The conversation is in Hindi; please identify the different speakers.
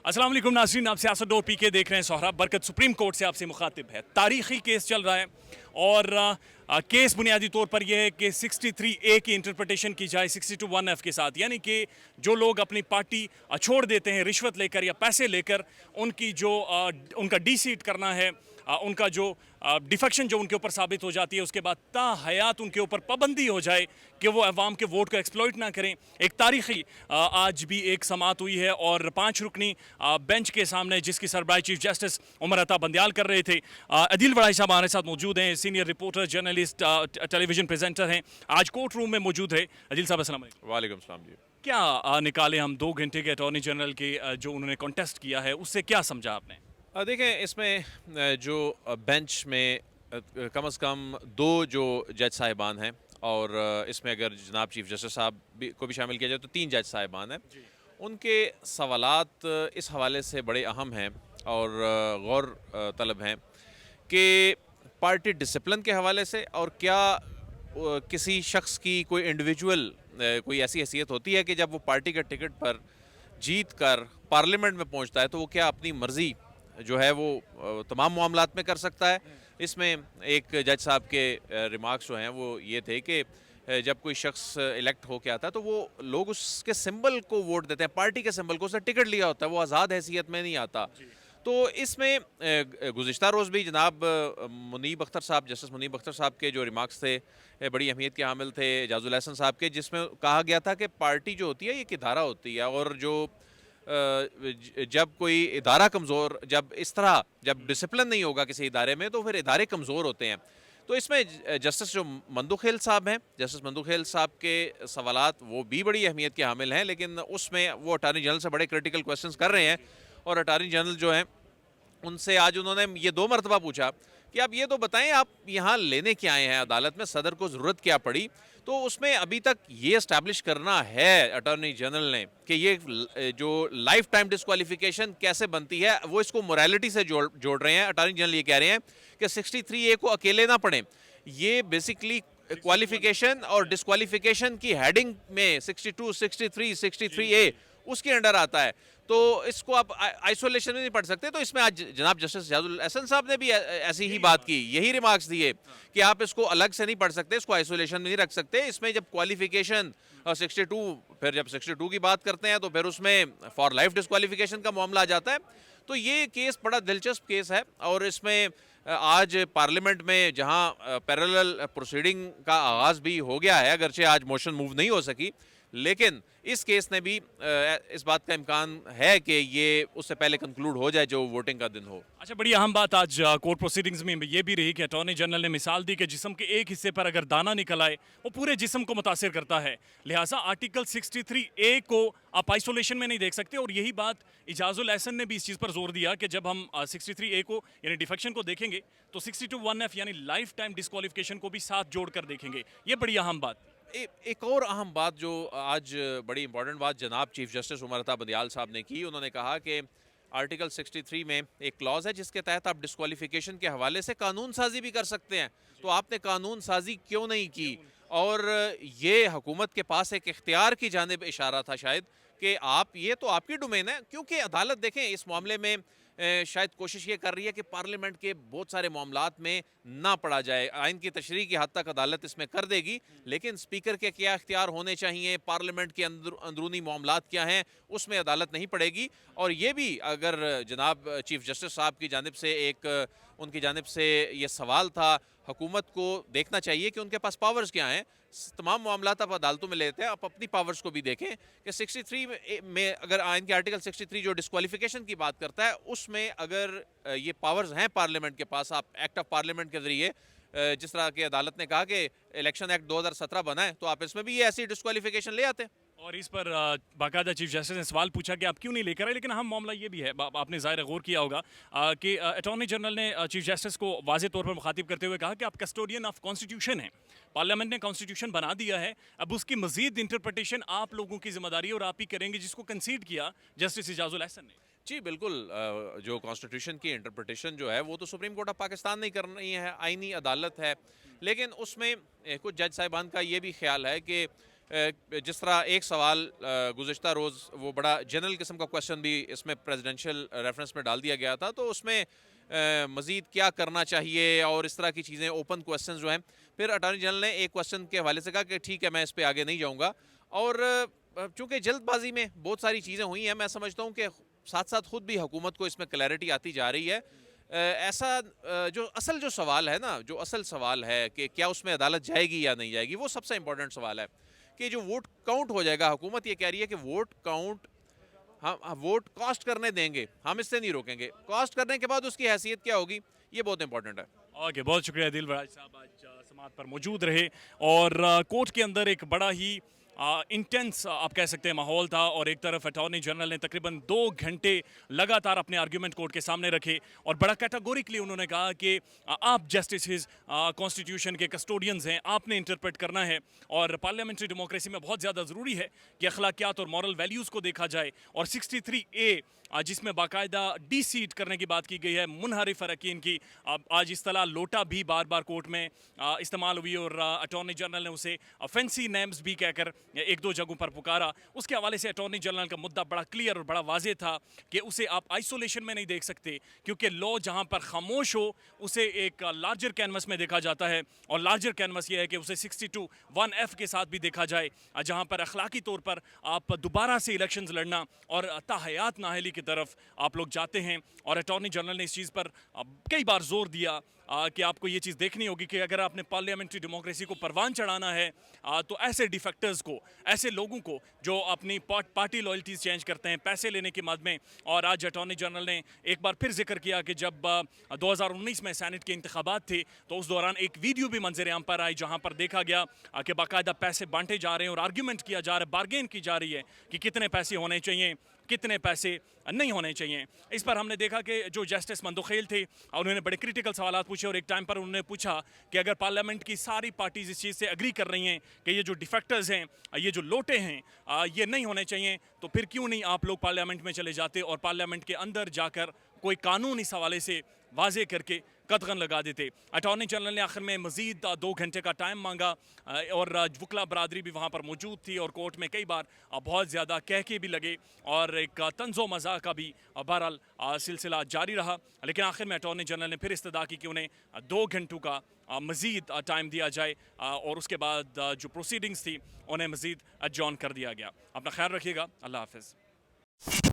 Speaker 1: अस्सलाम वालेकुम नाज़रीन, आप सियासत डॉट पी के देख रहे हैं। सोहराब बरकत सुप्रीम कोर्ट से आपसे मुखातिब है। तारीखी केस चल रहा है और केस बुनियादी तौर पर यह है कि 63A की इंटरप्रटेशन की जाए 62(1)F के साथ, यानी कि जो लोग अपनी पार्टी छोड़ देते हैं रिश्वत लेकर या पैसे लेकर, उनकी जो उनका डी सीट करना है, उनका जो डिफेक्शन जो उनके ऊपर साबित हो जाती है, उसके बाद ता हयात उनके ऊपर पाबंदी हो जाए कि वो अवाम के वोट को एक्सप्लॉइट ना करें। एक तारीखी आज भी एक समात हुई है और 5 रुकनी बेंच के सामने, जिसकी सरबराही चीफ जस्टिस उमर अता बंदियाल कर रहे थे। अदील वड़ाई साहब हमारे साथ मौजूद हैं, senior reporter, journalist, television presenter हैं, आज कोर्ट रूम में मौजूद है। अदील साहब अस्सलाम वालेकुम।
Speaker 2: वालेकुम सलाम जी।
Speaker 1: क्या निकाले हम 2 घंटे के अटॉर्नी जनरल के जो उन्होंने कॉन्टेस्ट किया है, उससे क्या समझा आपने?
Speaker 2: देखें, इसमें जो बेंच में कम से कम 2 जो जज साहिबान हैं और इसमें अगर जनाब चीफ जस्टिस साहब को भी शामिल किया जाए तो 3 जज साहिबान हैं। उनके सवालात इस हवाले से बड़े अहम हैं और गौर तलब हैं कि पार्टी डिसिप्लिन के हवाले से, और क्या किसी शख्स की कोई इंडिविजुअल कोई ऐसी हैसियत होती है कि जब वो पार्टी के टिकट पर जीत कर पार्लियामेंट में पहुंचता है तो वो क्या अपनी मर्जी जो है वो तमाम मामलात में कर सकता है। इसमें एक जज साहब के रिमार्क्स जो हैं वो ये थे कि जब कोई शख्स इलेक्ट होके आता है तो वो लोग उसके सिंबल को वोट देते हैं, पार्टी के सिंबल को, उसने टिकट लिया होता है, वो आज़ाद हैसियत में नहीं आता। तो इसमें गुज़िश्ता रोज़ भी जनाब मुनीब अख्तर साहब, जस्टिस मुनीब अख्तर साहब के जो रिमार्क्स थे बड़ी अहमियत के हामिल थे, एजाजुल एहसन साहब के, जिसमें कहा गया था कि पार्टी जो होती है ये एक इदारा होती है और जो जब कोई इदारा कमज़ोर, जब डिसिप्लिन नहीं होगा किसी इदारे में तो फिर इदारे कमज़ोर होते हैं। तो इसमें जस्टिस जो मंदुखेल साहब हैं, जस्टिस मंदुखेल साहब के सवालात वो भी बड़ी अहमियत के हामिल हैं, लेकिन उसमें वो अटार्नी जनरल से बड़े क्रिटिकल क्वेश्चंस कर रहे हैं। और अटार्नी जनरल जो हैं उनसे आज उन्होंने ये 2 मरतबा पूछा कि आप ये तो बताएं, आप यहाँ लेने क्या आए हैं अदालत में, सदर को ज़रूरत क्या पड़ी। तो उसमें अभी तक ये इस्टेब्लिश करना है अटॉर्नी जनरल ने कि ये जो लाइफ टाइम डिस्क्वालिफिकेशन कैसे बनती है, वो इसको मोरालिटी से जोड़ रहे हैं। अटॉर्नी जनरल ये कह रहे हैं कि 63A को अकेले ना पढ़ें, ये बेसिकली क्वालिफिकेशन और डिस्क्वालिफिकेशन की हेडिंग में 62, 63, 63A उसके अंडर आता है, तो इसको आप आइसोलेशन में नहीं पढ़ सकते। तो इसमें आज जनाब जस्टिस एजाजुल एहसन साहब ने भी ऐसी ही बात की, यही रिमार्क्स दिए कि आप इसको अलग से नहीं पढ़ सकते, इसको आइसोलेशन में नहीं रख सकते। इसमें जब क्वालिफिकेशन 62, फिर जब 62 की बात करते हैं तो फिर उसमें फॉर लाइफ डिस्क्वालिफिकेशन का मामला आ जाता है। तो ये केस बड़ा दिलचस्प केस है और इसमें आज पार्लियामेंट में जहां पैरेलल प्रोसीडिंग का आगाज़ भी हो गया है, अगरचे आज मोशन मूव नहीं हो सकी, लेकिन इस केस ने भी इस बात का इम्कान है कि ये उससे पहले कंक्लूड हो जाए जो वोटिंग का दिन हो।
Speaker 1: अच्छा, बड़ी अहम बात आज कोर्ट प्रोसीडिंग्स में ये भी रही कि अटॉर्नी जनरल ने मिसाल दी कि जिस्म के एक हिस्से पर अगर दाना निकल आए वो पूरे जिस्म को मुतासिर करता है, लिहाजा आर्टिकल 63A को आप आइसोलेशन में नहीं देख सकते। और यही बात इजाजुल एहसन ने भी इस चीज़ पर जोर दिया कि जब हम 63A को यानी डिफेक्शन को देखेंगे तो 62(1)F यानी लाइफ टाइम डिस्क्वालिफिकेशन को भी साथ जोड़कर देखेंगे। ये बड़ी अहम बात।
Speaker 2: एक और अहम बात जो आज बड़ी इंपॉर्टेंट बात जनाब चीफ जस्टिस उमर अता बंदियाल साहब ने की, उन्होंने कहा कि आर्टिकल 63 में एक क्लॉज है जिसके तहत आप डिस्क्वालिफिकेशन के हवाले से कानून साजी भी कर सकते हैं, तो आपने कानून साजी क्यों नहीं की। और ये हुकूमत के पास एक इख्तियार की जानिब इशारा था शायद कि आप, ये तो आपकी डोमेन है, क्योंकि अदालत देखें इस मामले में शायद कोशिश ये कर रही है कि पार्लियामेंट के बहुत सारे मामलात में ना पड़ा जाए। आइन की तशरीह की हद तक अदालत इसमें कर देगी, लेकिन स्पीकर के क्या इख्तियार होने चाहिए, पार्लियामेंट के अंदरूनी मामलात क्या हैं, उसमें अदालत नहीं पड़ेगी। और ये भी अगर जनाब चीफ जस्टिस साहब की जानिब से उनकी जानिब से ये सवाल था, हुकूमत को देखना चाहिए कि उनके पास पावर्स क्या हैं। तमाम मामलात आप अदालतों में लेते हैं, आप अपनी पावर्स को भी देखें कि 63 में अगर आइन के आर्टिकल 63 जो डिस्क्वालिफिकेशन की बात करता है उसमें अगर ये पावर्स हैं पार्लियामेंट के पास, आप एक्ट ऑफ पार्लियामेंट के जरिए, जिस तरह की अदालत ने कहा कि इलेक्शन एक्ट 2017 बना है, तो आप इसमें भी ये ऐसी डिस्क्वालिफिकेशन ले आते हैं।
Speaker 1: और इस पर बाकायदा चीफ जस्टिस ने सवाल पूछा कि आप क्यों नहीं लेकर आए। लेकिन अहम मामला ये भी है, आपने ज़ाहिर गौर किया होगा कि अटॉर्नी जनरल ने चीफ जस्टिस को वाज़े तौर पर मुखातिब करते हुए कहा कि आप कस्टोडियन ऑफ कॉन्स्टिट्यूशन हैं, पार्लियामेंट ने कॉन्स्टिट्यूशन बना दिया है, अब उसकी मजीद इंटरप्रटेशन आप लोगों की जिम्मेदारी है और आप ही करेंगे, जिसको कंसीड किया जस्टिस इजाजुल एहसन ने।
Speaker 2: जी बिल्कुल, जो कॉन्स्टिट्यूशन की इंटरप्रटेशन जो है वो तो सुप्रीम कोर्ट ऑफ पाकिस्तान नहीं कर रही है, आईनी अदालत है। लेकिन उसमें कुछ जज साहिबान का ये भी ख्याल है कि जिस तरह एक सवाल गुज़िश्ता रोज़ वो बड़ा जनरल किस्म का क्वेश्चन भी इसमें प्रेसिडेंशियल रेफरेंस में डाल दिया गया था, तो उसमें मज़ीद क्या करना चाहिए और इस तरह की चीज़ें ओपन क्वेश्चन जो हैं, फिर अटॉर्नी जनरल ने एक क्वेश्चन के हवाले से कहा कि ठीक है, मैं इस पर आगे नहीं जाऊँगा। और चूँकि जल्दबाजी में बहुत सारी चीज़ें हुई हैं, मैं समझता हूँ कि साथ साथ खुद भी हुकूमत को इसमें क्लैरिटी आती जा रही है। ऐसा जो सवाल है ना, जो असल सवाल है कि क्या उसमें अदालत जाएगी या नहीं जाएगी, वो सबसे इंपॉर्टेंट सवाल है कि जो वोट काउंट हो जाएगा, हुकूमत ये कह रही है कि वोट काउंट हम वोट कास्ट करने देंगे, हम इससे नहीं रोकेंगे। कास्ट करने के बाद उसकी हैसियत क्या होगी, ये बहुत इंपॉर्टेंट है।
Speaker 1: ओके, बहुत शुक्रिया दिल बराज साहब, आज समात पर मौजूद रहे। और कोर्ट के अंदर एक बड़ा ही इंटेंस आप कह सकते हैं माहौल था, और एक तरफ अटॉर्नी जनरल ने तकरीबन 2 घंटे लगातार अपने आर्ग्यूमेंट कोर्ट के सामने रखे और बड़ा कैटेगोरिकली उन्होंने कहा कि आप जस्टिस कॉन्स्टिट्यूशन के कस्टोडियंस हैं, आपने इंटरप्रेट करना है। और पार्लियामेंट्री डेमोक्रेसी में बहुत ज़्यादा ज़रूरी है कि अखलाकियात और मॉरल वैल्यूज़ को देखा जाए। और 63A जिसमें बाकायदा डी-सीट करने की बात की गई है मुनहरिफ अरकान की, आज इस तरह लोटा भी बार बार कोर्ट में इस्तेमाल हुई और अटॉर्नी जनरल ने उसे फैंसी नेम्स भी कहकर एक दो जगहों पर पुकारा। उसके हवाले से अटॉर्नी जनरल का मुद्दा बड़ा क्लियर और बड़ा वाजे था कि उसे आप आइसोलेशन में नहीं देख सकते, क्योंकि लॉ जहां पर खामोश हो उसे एक लार्जर कैनवस में देखा जाता है। और लार्जर कैनवस ये है कि उसे 62(1)(f के साथ भी देखा जाए, जहां पर अखलाकी तौर पर आप दोबारा से इलेक्शंस लड़ना और ताहयात नाहली की तरफ आप लोग जाते हैं। और अटॉर्नी जनरल ने इस चीज़ पर कई बार जोर दिया कि आपको ये चीज़ देखनी होगी कि अगर आपने पार्लियामेंट्री डेमोक्रेसी को परवान चढ़ाना है तो ऐसे डिफेक्टर्स को, ऐसे लोगों को जो अपनी पार्टी लॉयल्टीज़ चेंज करते हैं पैसे लेने के मद में। और आज अटॉर्नी जनरल ने एक बार फिर जिक्र किया कि जब 2019 में सेनेट के इंतखाबात थे तो उस दौरान एक वीडियो भी मंजर-ए-आम पर आई जहाँ पर देखा गया कि बाकायदा पैसे बांटे जा रहे हैं और आर्ग्यूमेंट किया जा रहा है, बार्गेन की जा रही है कि कितने पैसे होने चाहिए, कितने पैसे नहीं होने चाहिए। इस पर हमने देखा कि जो जस्टिस मंदोखेल थे और उन्होंने बड़े क्रिटिकल सवाल पूछे और एक टाइम पर उन्होंने पूछा कि अगर पार्लियामेंट की सारी पार्टीज इस चीज़ से एग्री कर रही हैं कि ये जो डिफेक्टर्स हैं, ये जो लोटे हैं, ये नहीं होने चाहिए, तो फिर क्यों नहीं आप लोग पार्लियामेंट में चले जाते और पार्लियामेंट के अंदर जाकर कोई कानून इस हवाले से वाजे करके कदगन लगा देते। अटॉर्नी जनरल ने आखिर में मज़ीद 2 घंटे का टाइम मांगा और वकला बरादरी भी वहाँ पर मौजूद थी और कोर्ट में कई बार बहुत ज़्यादा कहके भी लगे और एक तंज़ो मज़ा का भी बहरहाल सिलसिला जारी रहा। लेकिन आखिर में अटॉर्नी जनरल ने फिर इस्तदा की कि उन्हें 2 घंटों का मज़ीद टाइम दिया जाए और उसके बाद जो प्रोसीडिंग्स थी उन्हें मज़ीद एडजॉर्न कर दिया गया। अपना ख्याल रखिएगा। अल्लाह हाफ़िज़।